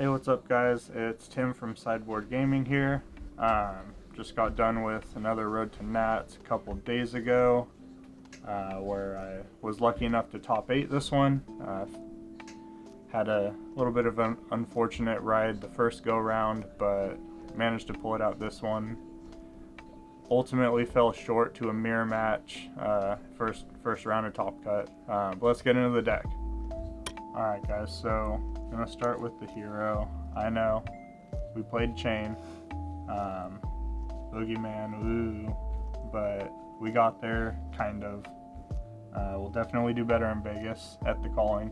Hey, what's up guys? It's Tim from Sideboard Gaming here. Just got done with another Road to Nats a couple days ago, where I was lucky enough to top 8 this one. Had a little bit of an unfortunate ride the first go round, but managed to pull it out this one. Ultimately fell short to a mirror match, first round of top cut. But let's get into the deck. Alright guys, so I'm going to start with the hero. I know, we played Chane, Boogeyman, ooh, but we got there, kind of. We'll definitely do better in Vegas at the calling.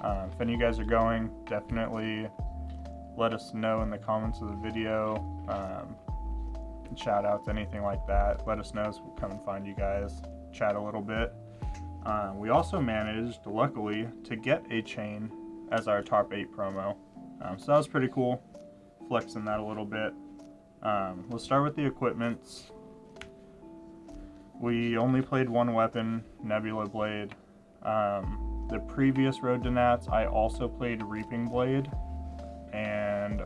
If any of you guys are going, definitely let us know in the comments of the video. Shout outs, anything like that. Let us know so we'll come and find you guys, chat a little bit. We also managed, luckily, to get a Chane as our top 8 promo. So that was pretty cool, flexing that a little bit. We'll start with the equipments. We only played one weapon, Nebula Blade. The previous Road to Nats, I also played Reaping Blade, and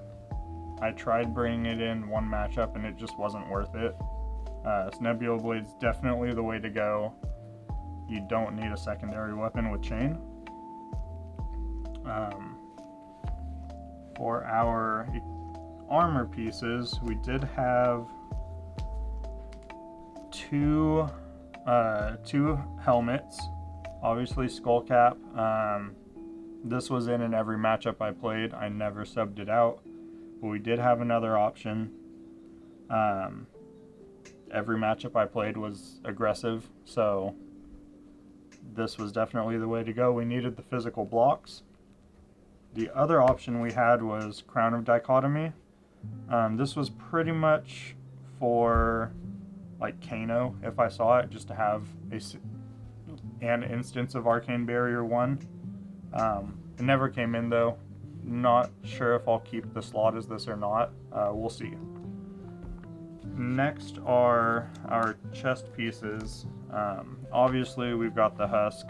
I tried bringing it in one matchup and it just wasn't worth it. So Nebula Blade's definitely the way to go. You don't need a secondary weapon with Chane. For our armor pieces, we did have two helmets. Obviously skull cap. This was in every matchup I played. I never subbed it out, but we did have another option. Every matchup I played was aggressive, so this was definitely the way to go. We needed the physical blocks. The other option we had was Crown of Dichotomy. This was pretty much for like Kano, if I saw it, just to have an instance of Arcane Barrier 1. It never came in though. Not sure if I'll keep the slot as this or not. We'll see. Next are our chest pieces. Obviously we've got the Husk.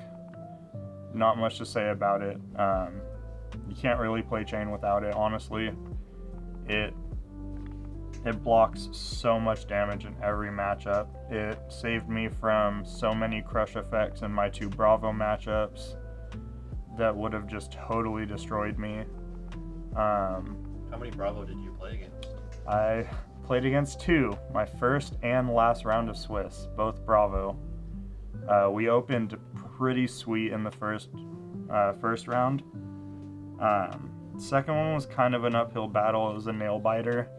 Not much to say about it. You can't really play Chane without it, honestly. It blocks so much damage in every matchup. It saved me from so many crush effects in my 2 Bravo matchups that would have just totally destroyed me. How many Bravo did you play against? I played against 2, my first and last round of Swiss, both Bravo. We opened pretty sweet in the first round. Second one was kind of an uphill battle. It was a nail biter.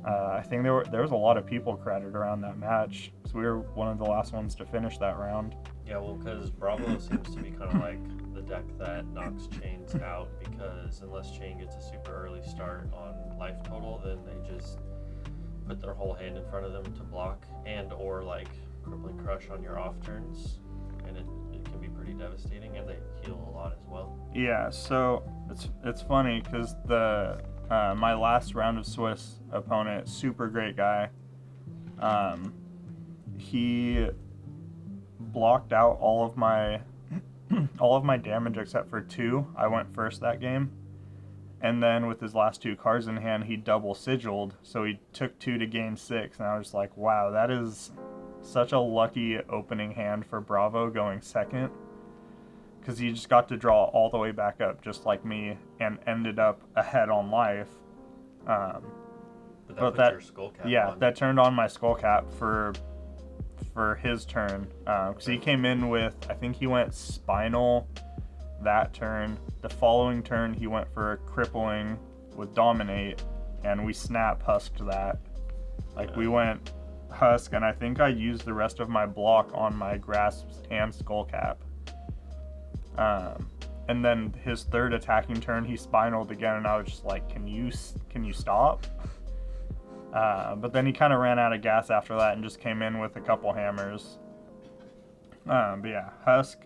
I think there was a lot of people crowded around that match, so we were one of the last ones to finish that round. Yeah, well, because Bravo seems to be kind of like the deck that knocks Chanes out, because unless Chane gets a super early start on life total, then they just put their whole hand in front of them to block and or like crippling crush on your off turns, and it can be pretty devastating, and they heal a lot as well. Yeah, so it's funny because the my last round of Swiss opponent, super great guy. He blocked out all of my damage except for 2. I went first that game, and then with his last 2 cards in hand, he double sigiled, so he took 2 to gain 6, and I was like, wow, that is such a lucky opening hand for Bravo going second, because he just got to draw all the way back up just like me and ended up ahead on life. But that your skull cap on. That turned on my skull cap for his turn, because he came in with, I think he went Spinal that turn. The following turn he went for crippling with Dominate, and we snap husked that. We went Husk, and I think I used the rest of my block on my grasps and skull cap. And then his third attacking turn, he spinaled again, and I was just like, can you stop? But then he kind of ran out of gas after that and just came in with a couple hammers. But yeah, Husk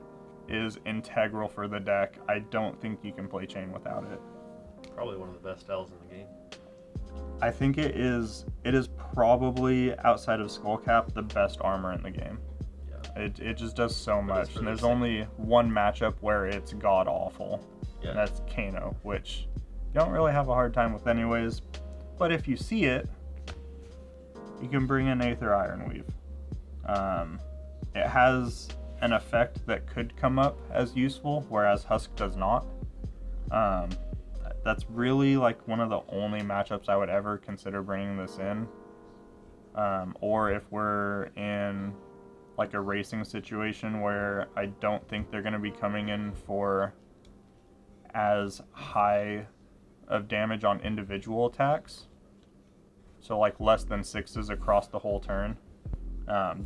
is integral for the deck. I don't think you can play Chane without it. Probably one of the best L's in the game. I think it is probably, outside of Skullcap, the best armor in the game. It just does so much, and there's only one matchup where it's god awful. Yeah. And that's Kano, which you don't really have a hard time with anyways. But if you see it, you can bring in Aether Ironweave. It has an effect that could come up as useful, whereas Husk does not. That's really like one of the only matchups I would ever consider bringing this in. Or if we're in like a racing situation where I don't think they're going to be coming in for as high of damage on individual attacks, so like less than 6s across the whole turn,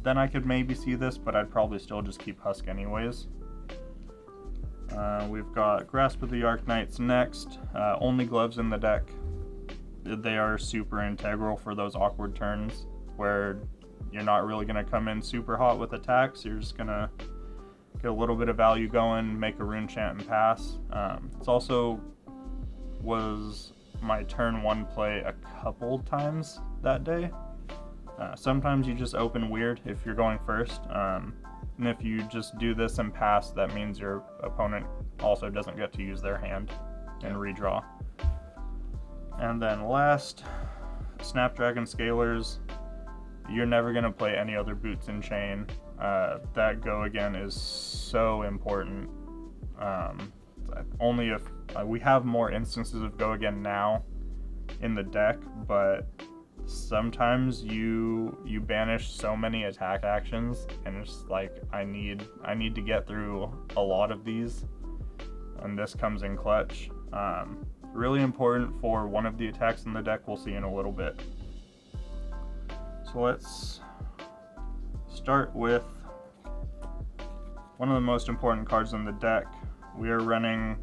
then I could maybe see this, but I'd probably still just keep Husk anyways. We've got Grasp of the Ark Knights next. Only gloves in the deck. They are super integral for those awkward turns where you're not really going to come in super hot with attacks. You're just going to get a little bit of value going, make a rune chant and pass. It's also was my turn 1 play a couple times that day. Sometimes you just open weird if you're going first. And if you just do this and pass, that means your opponent also doesn't get to use their hand and redraw. And then last, Snapdragon Scalers. You're never going to play any other boots in Chane. That go again is so important. Only if we have more instances of go again now in the deck, but sometimes you banish so many attack actions, and it's like I need to get through a lot of these, and this comes in clutch. Really important for one of the attacks in the deck we'll see in a little bit. So let's start with one of the most important cards in the deck. We are running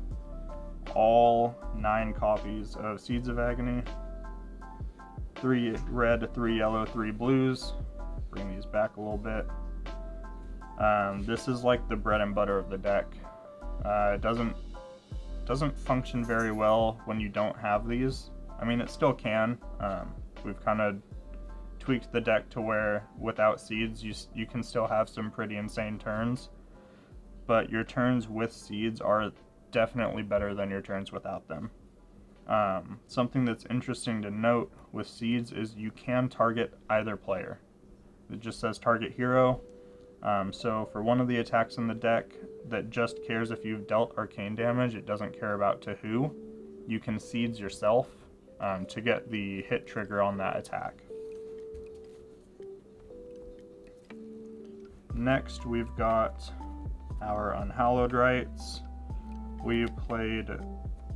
all 9 copies of Seeds of Agony. 3 red, 3 yellow, 3 blues. Bring these back a little bit. This is like the bread and butter of the deck. It doesn't function very well when you don't have these. I mean, it still can. We've kind of tweaked the deck to where without seeds you can still have some pretty insane turns, but your turns with seeds are definitely better than your turns without them. Something that's interesting to note with seeds is you can target either player. It just says target hero. So for one of the attacks in the deck that just cares if you've dealt arcane damage, it doesn't care about to who, you can seeds yourself to get the hit trigger on that attack. Next, we've got our Unhallowed Rights. We played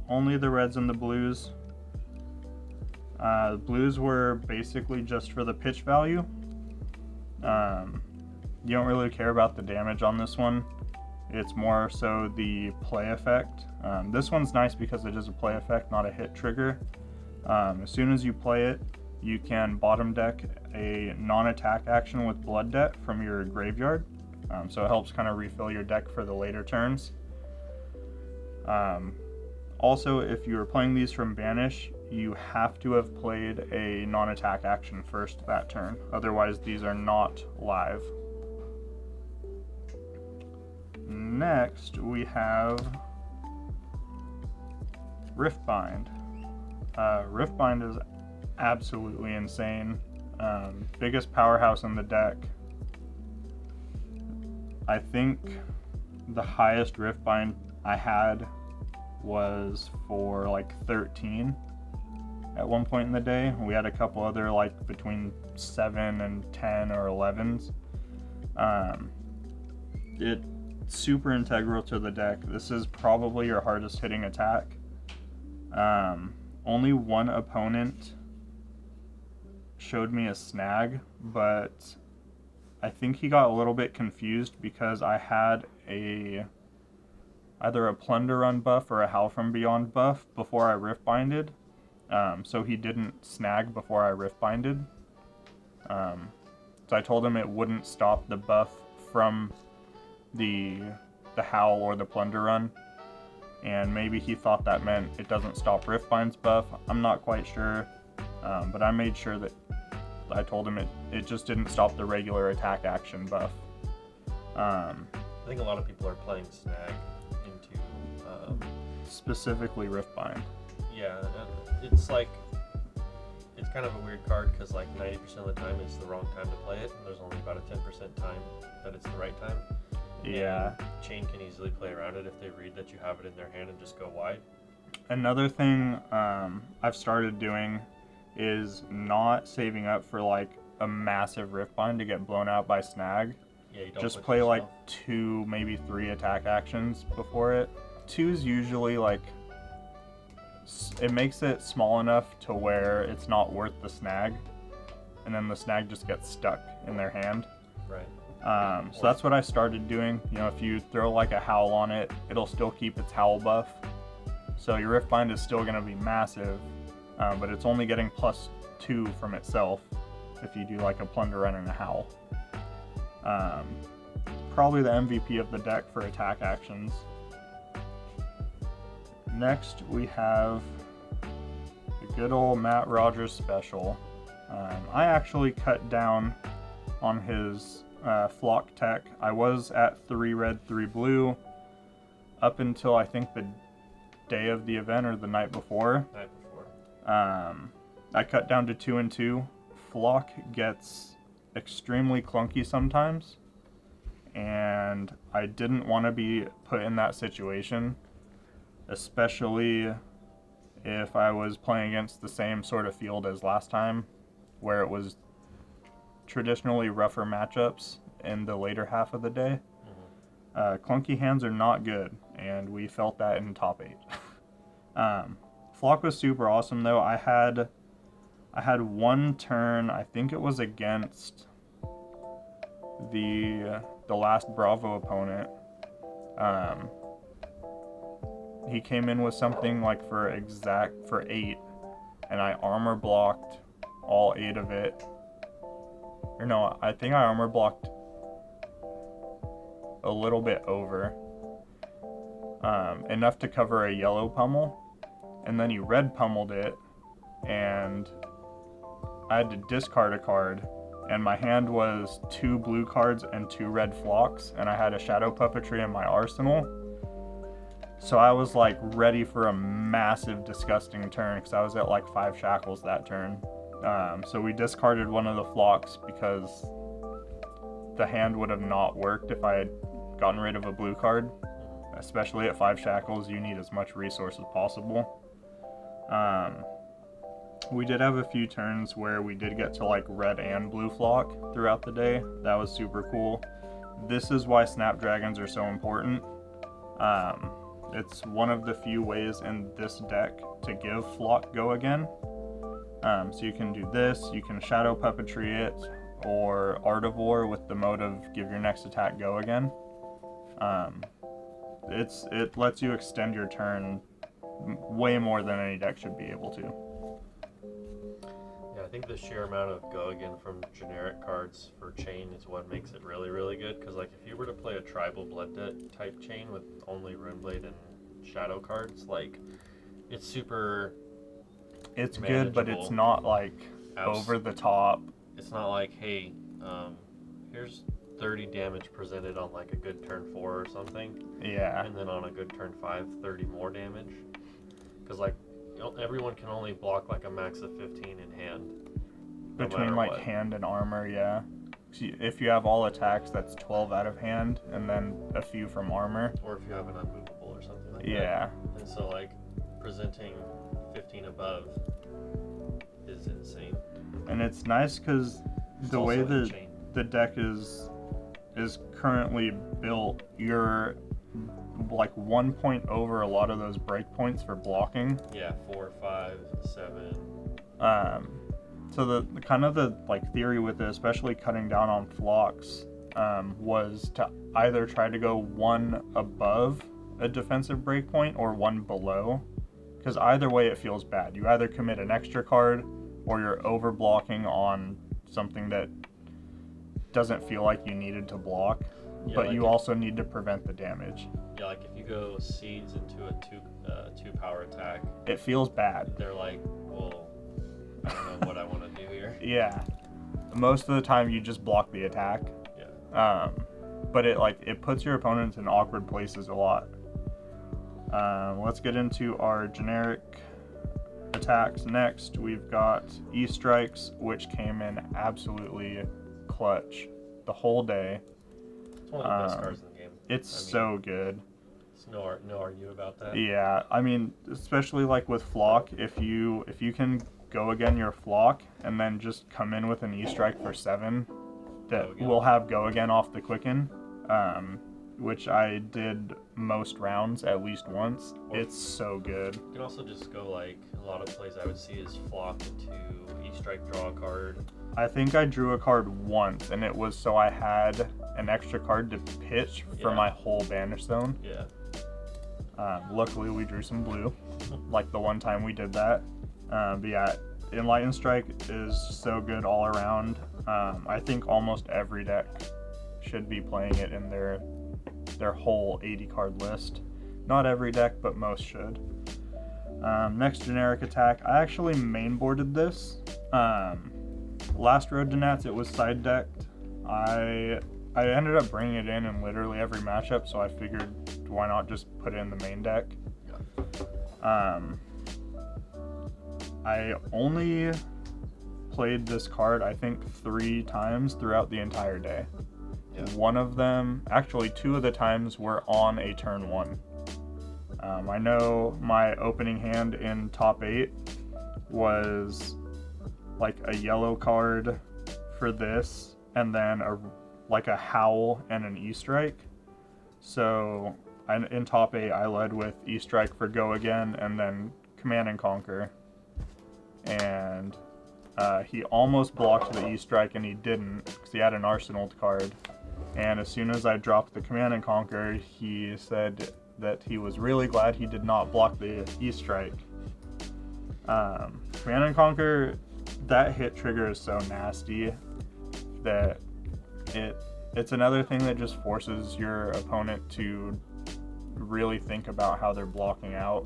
only the reds and the blues. The blues were basically just for the pitch value. You don't really care about the damage on this one. It's more so the play effect. This one's nice because it is a play effect, not a hit trigger. As soon as you play it, you can bottom deck a non-attack action with Blood Debt from your graveyard. So it helps kind of refill your deck for the later turns. Also, if you are playing these from Banish, you have to have played a non-attack action first that turn. Otherwise, these are not live. Next, we have Riftbind. Riftbind is absolutely insane. Biggest powerhouse in the deck. I think the highest Riftbind I had was for like 13 at one point in the day. We had a couple other like between 7 and 10 or 11s. It's super integral to the deck. This is probably your hardest hitting attack. Only one opponent showed me a snag, but I think he got a little bit confused because I had either a Plunder Run buff or a Howl from Beyond buff before I Riftbinded. So he didn't snag before I Riftbinded. So I told him it wouldn't stop the buff from the Howl or the Plunder Run. And maybe he thought that meant it doesn't stop Riftbind's buff. I'm not quite sure. But I made sure that I told him it just didn't stop the regular attack action buff. I think a lot of people are playing snag into specifically Riftbind. Yeah, it's like, it's kind of a weird card because like 90% of the time it's the wrong time to play it, and there's only about a 10% time that it's the right time. Yeah. And Chane can easily play around it if they read that you have it in their hand and just go wide. Another thing I've started doing is not saving up for like a massive Riftbind to get blown out by snag. Yeah, you don't Just put play yourself- like 2, maybe 3 attack actions before it. 2's usually like, it makes it small enough to where it's not worth the snag, and then the snag just gets stuck in their hand. Right. So that's what I started doing. You know, if you throw like a howl on it, it'll still keep its howl buff. So your Riftbind is still going to be massive, but it's only getting +2 from itself if you do like a Plunder Run and a howl. Probably the MVP of the deck for attack actions. Next we have the good old Matt Rogers special. I actually cut down on his flock tech. I was at 3 red, 3 blue up until I think the day of the event or the night before. I cut down to 2 and 2. Flock gets extremely clunky sometimes, and I didn't want to be put in that situation, especially if I was playing against the same sort of field as last time, where it was traditionally rougher matchups in the later half of the day. Clunky hands are not good, and we felt that in top 8. Flock was super awesome though. I had one turn, I think it was against the last Bravo opponent. He came in with something like for 8, and I armor blocked all 8 of it. Or no, I think I armor blocked a little bit over, enough to cover a yellow pummel, and then he red pummeled it, and I had to discard a card, and my hand was 2 blue cards and 2 red flocks, and I had a shadow puppetry in my arsenal. So I was like ready for a massive disgusting turn because I was at like 5 shackles that turn. So we discarded one of the flocks because the hand would have not worked if I had gotten rid of a blue card. Especially at 5 shackles, you need as much resource as possible. We did have a few turns where we did get to like red and blue flock throughout the day. That was super cool. This is why Snapdragons are so important. It's one of the few ways in this deck to give flock go again. So you can do this, you can shadow puppetry it, or Artivore with the mode of give your next attack go again. It lets you extend your turn way more than any deck should be able to. Yeah, I think the sheer amount of go again from generic cards for Chane is what makes it really, really good. Because like if you were to play a tribal blood debt type Chane with only Runeblade and shadow cards, like it's super. It's good, but it's not like over the top. It's not like, hey, here's 30 damage presented on like a good turn 4 or something. Yeah. And then on a good turn 5, 30 more damage. Because like everyone can only block like a max of 15 in hand. Between like hand and armor, yeah. If you have all attacks, that's 12 out of hand, and then a few from armor. Or if you have an unmovable or something like that. Yeah. And so like presenting 15 above is insane. And it's nice because the way the deck is currently built, you're like 1 point over a lot of those breakpoints for blocking. Yeah, 4, 5, 7. So the kind of the like theory with it, especially cutting down on flocks, was to either try to go 1 above a defensive breakpoint or 1 below, because either way it feels bad. You either commit an extra card or you're over blocking on something that doesn't feel like you needed to block, but like you also need to prevent the damage. Yeah, like if you go seeds into a 2 power attack, it feels bad. They're like, well, I don't know what I want to do here. Yeah, most of the time you just block the attack. Yeah. But it puts your opponents in awkward places a lot. Let's get into our generic attacks. Next, we've got E-Strikes, which came in absolutely clutch the whole day. It's one of the best cards in the game. It's so good. There's no argue about that. Yeah, I mean, especially like with Flock, if you can go again your Flock and then just come in with an E-Strike for 7 that will have go again off the Quicken, which I did most rounds at least once. It's so good. You can also just go like a lot of plays I would see is Flock into E-Strike, draw a card. I think I drew a card once, and it was so I had an extra card to pitch for my whole banish zone. Yeah. Luckily, we drew some blue, like the one time we did that. But yeah, Enlightened Strike is so good all around. I think almost every deck should be playing it in their whole 80 card list. Not every deck, but most should. Next generic attack. I actually mainboarded this. Last Road to Nats, it was side decked. I ended up bringing it in literally every matchup, so I figured why not just put it in the main deck. I only played this card I think 3 times throughout the entire day. One of them, actually 2 of the times were on a turn 1. I know my opening hand in top 8 was like a yellow card for this, and then a Howl and an E-Strike. So in top 8 I led with E-Strike for go again, and then Command and Conquer. And he almost blocked the E-Strike, and he didn't because he had an Arsenal card. And as soon as I dropped the Command and Conquer, he said that he was really glad he did not block the E-Strike. Command and Conquer, that hit trigger is so nasty that it's another thing that just forces your opponent to really think about how they're blocking out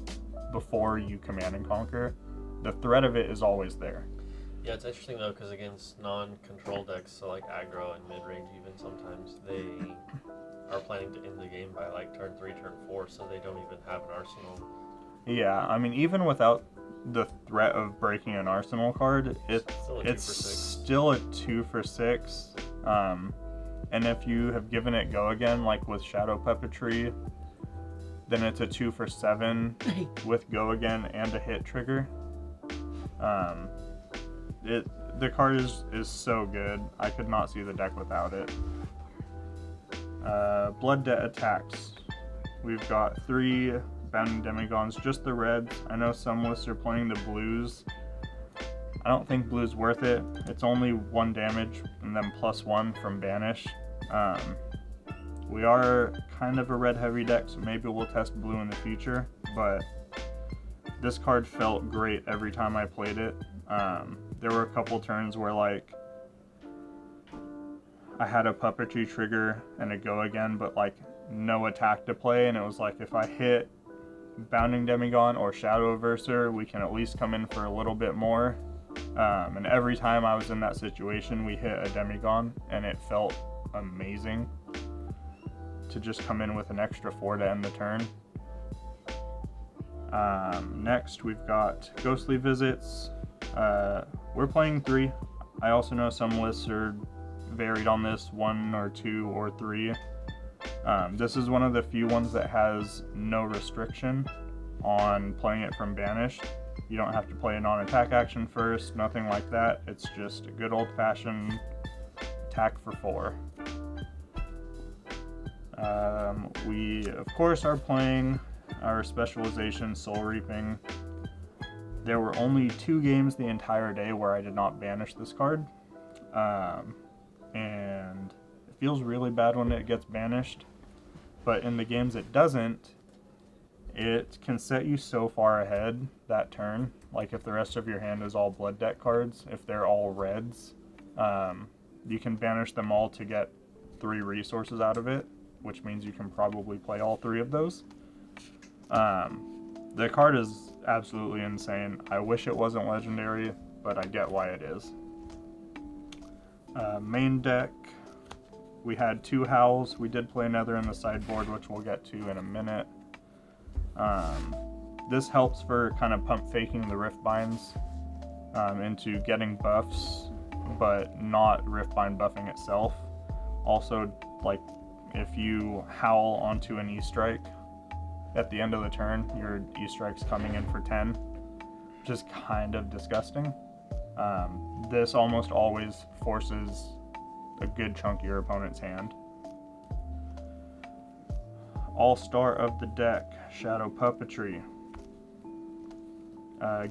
before you Command and Conquer. The threat of it is always there. Yeah, it's interesting though, because against non-control decks, so like aggro and mid-range even, sometimes they are planning to end the game by like turn 3, turn 4, so they don't even have an arsenal. Yeah, I mean, even without the threat of breaking an arsenal card, it's still a 2 for 6. And if you have given it go again, like with Shadow Puppetry, then it's a 2 for 7 with go again and a hit trigger. The card is so good. I could not see the deck without it. Blood Debt attacks. We've got 3 Bounding Demigons, just the reds. I know some lists are playing the blues. I don't think blue's worth it. It's only 1 damage and then +1 from banish. We are kind of a red heavy deck, so maybe we'll test blue in the future, but this card felt great every time I played it. There were a couple turns where like I had a puppetry trigger and a go again, but like no attack to play, and it was like if I hit Bounding Demigon or Shadow of Urser, we can at least come in for a little bit more. And every time I was in that situation, we hit a Demigon, and it felt amazing to just come in with an extra 4 to end the turn. Next, we've got Ghostly Visits. We're playing 3. I also know some lists are varied on this, 1 or 2 or 3. This is one of the few ones that has no restriction on playing it from banished. You don't have to play a non-attack action first, nothing like that. It's just a good old-fashioned attack for 4. We, of course, are playing our specialization, Soul Reaping. There were only 2 games the entire day where I did not banish this card. And it feels really bad when it gets banished. But in the games it doesn't, it can set you so far ahead that turn. Like if the rest of your hand is all blood deck cards, if they're all reds, you can banish them all to get 3 resources out of it, which means you can probably play all 3 of those. The card is absolutely insane. I wish it wasn't legendary, but I get why it is. Main deck, we had 2 Howls. We did play another in the sideboard, which we'll get to in a minute. this helps for kind of pump faking the Riftbinds into getting buffs, but not Riftbind buffing itself. Also, like, if you howl onto an E-Strike at the end of the turn, your E-Strike's coming in for 10, which is kind of disgusting. This almost always forces a good chunk of your opponent's hand. All-star of the deck, Shadow Puppetry.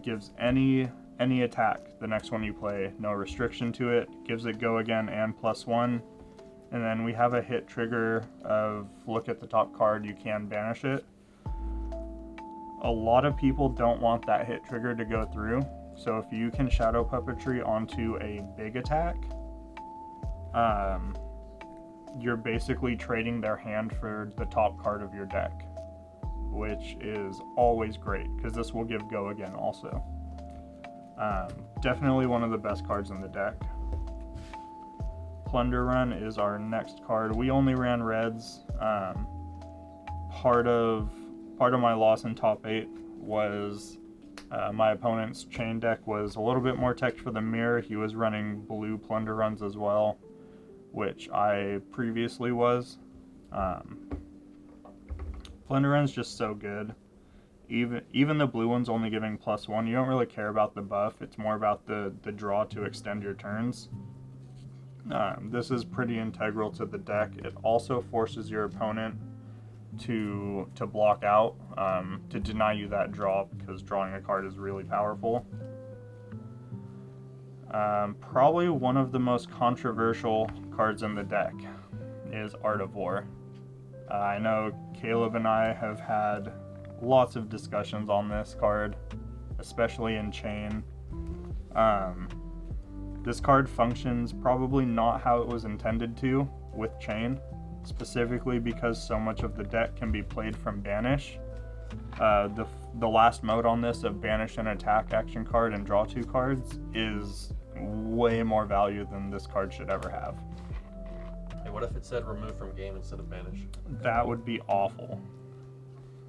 Gives any attack the next one you play, no restriction to it, gives it go again and +1, and then we have a hit trigger of look at the top card, you can banish it. A lot of people don't want that hit trigger to go through, so if you can Shadow Puppetry onto a big attack, you're basically trading their hand for the top card of your deck, which is always great because this will give go again also. Definitely one of the best cards in the deck. Plunder Run is our next card. We only ran reds. Part of my loss in top 8 was my opponent's Chane deck was a little bit more teched for the mirror. He was running blue Plunder Runs as well, which I previously was. Plunder Run's just so good. Even the blue one's only giving +1. You don't really care about the buff. It's more about the draw to extend your turns. This is pretty integral to the deck. It also forces your opponent to block out, to deny you that draw, because drawing a card is really powerful. Probably one of the most controversial cards in the deck is Art of War. I know Caleb and I have had lots of discussions on this card, especially in Chane. This card functions probably not how it was intended to with Chane, specifically because so much of the deck can be played from Banish. The last mode on this of Banish an attack action card and draw 2 cards is way more value than this card should ever have. Hey, what if it said remove from game instead of banish? That would be awful.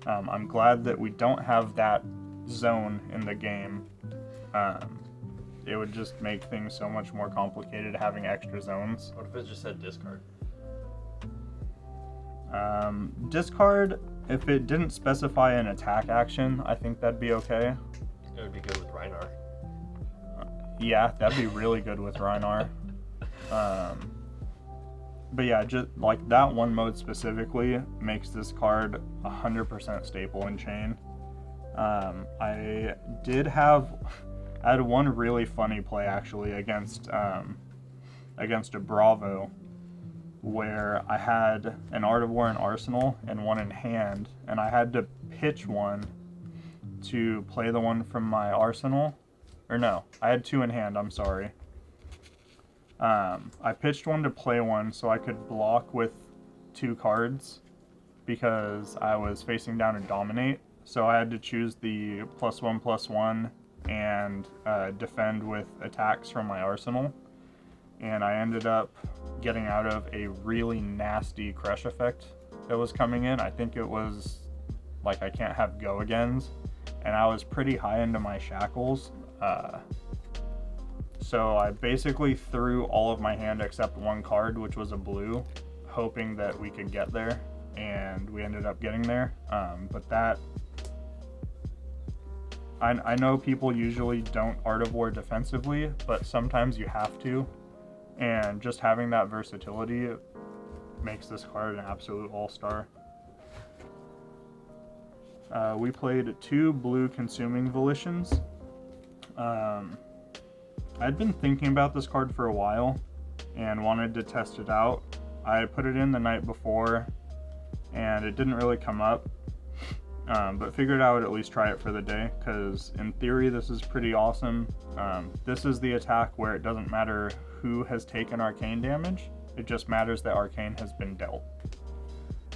I'm glad that we don't have that zone in the game. It would just make things so much more complicated having extra zones. What if it just said discard? Discard, if it didn't specify an attack action, I think that'd be okay. It would be good with Rhinar. Yeah, that'd be really good with Rhinar. But yeah, just like that one mode specifically makes this card 100% staple in Chane. I had one really funny play actually against a Bravo, where I had an Art of War in Arsenal and one in hand, and I had to pitch one to play the one from my Arsenal. Or no, I had 2 in hand, I'm sorry. I pitched one to play one so I could block with 2 cards because I was facing down a Dominate. So I had to choose the +1/+1 and defend with attacks from my Arsenal. And I ended up getting out of a really nasty crush effect that was coming in. I think it was like I can't have go agains, and I was pretty high into my shackles. So I basically threw all of my hand except 1 card, which was a blue, hoping that we could get there, and we ended up getting there. But that, I know people usually don't Art of War defensively, but sometimes you have to, and just having that versatility makes this card an absolute all-star. We played 2 blue Consuming Volitions. I'd been thinking about this card for a while and wanted to test it out. I put it in the night before and it didn't really come up, but figured I would at least try it for the day because in theory this is pretty awesome. This is the attack where it doesn't matter who has taken arcane damage, it just matters that arcane has been dealt.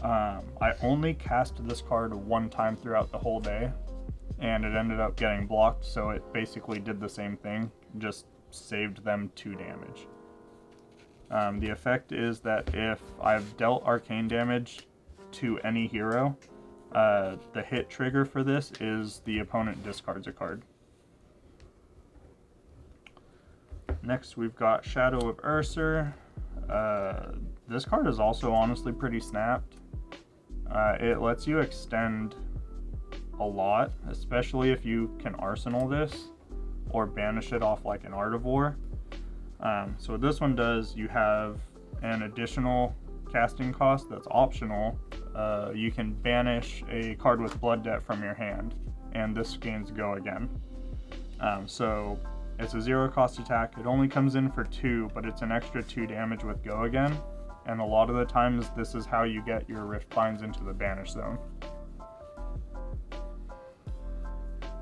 I only cast this card 1 time throughout the whole day, and it ended up getting blocked, so it basically did the same thing, just saved them 2 damage. The effect is that if I've dealt arcane damage to any hero, The hit trigger for this is the opponent discards a card. Next, we've got Shadow of Urser. This card is also honestly pretty snapped. It lets you extend a lot, especially if you can arsenal this or banish it off like an Art of War. So what this one does, you have an additional casting cost that's optional. You can banish a card with Blood Debt from your hand, and this gains Go again. So it's a 0 cost attack. It only comes in for 2, but it's an extra 2 damage with Go again. And a lot of the times, this is how you get your Riftbinds into the banish zone.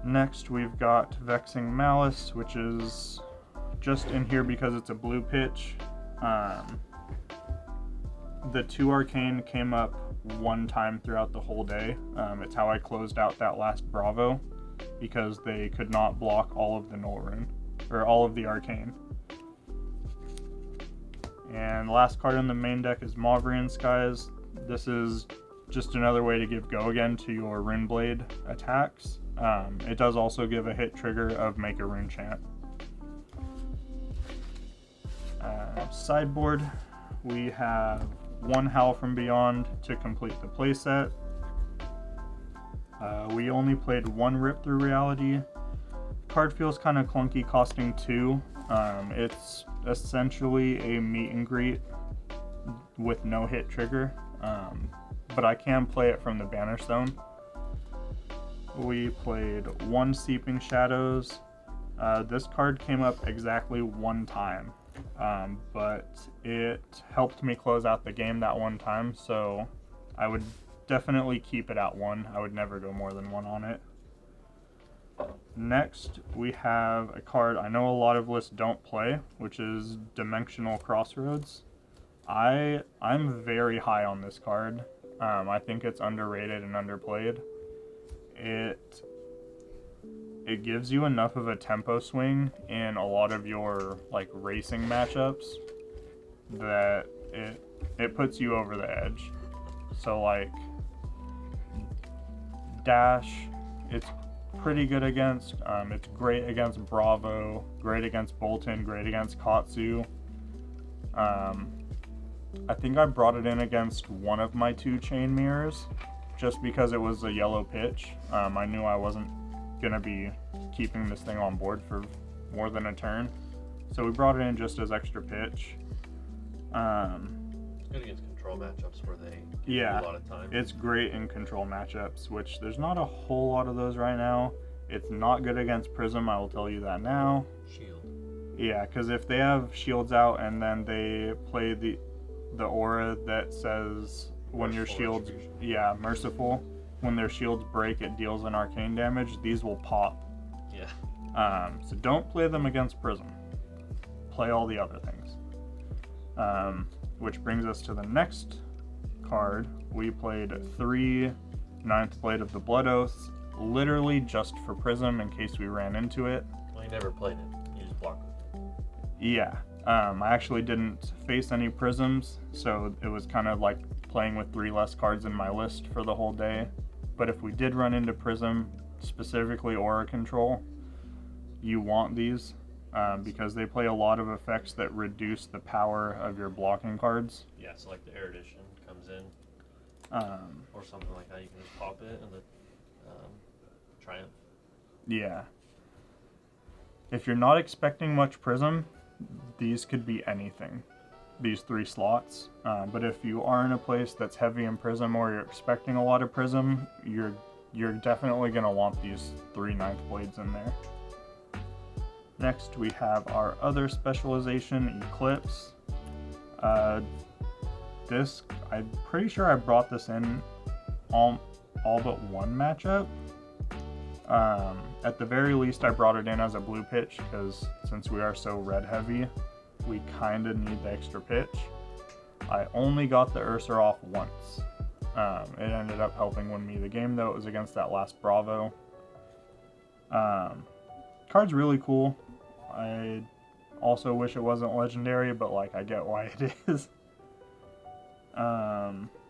Next, we've got Vexing Malice, which is just in here because it's a blue pitch. The 2 Arcane came up 1 time throughout the whole day. It's how I closed out that last Bravo, because they could not block all of the Null Rune, or all of the Arcane. And the last card in the main deck is Mauvrian Skies. This is just another way to give Go again to your Rune Blade attacks. It does also give a hit trigger of Make a Rune Chant. Sideboard, we have 1 Howl from Beyond to complete the playset. We only played 1 Rip Through Reality. Card feels kind of clunky, costing 2. It's essentially a meet and greet with no hit trigger, but I can play it from the banish zone. We played 1 Seeping Shadows. This card came up exactly 1 time, but it helped me close out the game that 1 time, so I would definitely keep it at 1. I would never go more than 1 on it. Next, we have a card I know a lot of lists don't play, which is Dimensional Crossroads. I'm very high on this card. I think it's underrated and underplayed. It gives you enough of a tempo swing in a lot of your like racing matchups that it puts you over the edge. So like Dash, it's pretty good against. It's great against Bravo, great against Bolton, great against Katsu. I think I brought it in against one of my 2 Chane mirrors just because it was a yellow pitch. I knew I wasn't gonna be keeping this thing on board for more than a turn, so we brought it in just as extra pitch. It's good against control matchups where they give you a lot of time. It's great in control matchups, which there's not a whole lot of those right now. It's not good against Prism, I will tell you that now. Shield. Yeah, because if they have shields out and then they play the aura that says when your shields, merciful, when their shields break, it deals an arcane damage, these will pop. Yeah. So don't play them against Prism. Play all the other things. Which brings us to the next card. We played 3 Ninth Blade of the Blood Oaths, literally just for Prism in case we ran into it. Well, you never played it. You just blocked with it. Yeah. I actually didn't face any Prisms, so it was kind of like playing with 3 less cards in my list for the whole day. But if we did run into Prism, specifically Aura Control, you want these. Because they play a lot of effects that reduce the power of your blocking cards. Yeah, so like the Erudition comes in, or something like that. You can just pop it, and the Triumph. Yeah. If you're not expecting much Prism, these could be anything. These 3 slots. But if you are in a place that's heavy in Prism, or you're expecting a lot of Prism, you're definitely gonna want these 3 Ninth Blades in there. Next, we have our other specialization, Eclipse. This, I'm pretty sure I brought this in all but 1 matchup. At the very least, I brought it in as a blue pitch, because since we are so red heavy, we kind of need the extra pitch. I only got the Urser off once. It ended up helping win me the game, though. It was against that last Bravo. Card's really cool. I also wish it wasn't legendary, but like I get why it is.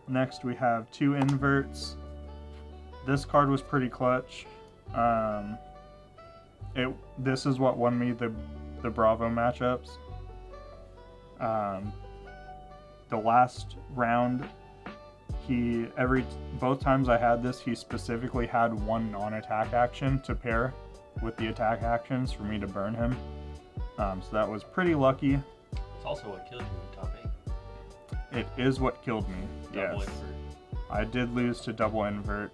Next we have 2 Inverts. this card was pretty clutch. This is what won me the Bravo matchups. The last round, both times I had this, he specifically had one non-attack action to pair with the attack actions for me to burn him. So that was pretty lucky. It's also what killed you in top 8. It is what killed me. Double Yes. invert. I did lose to double invert.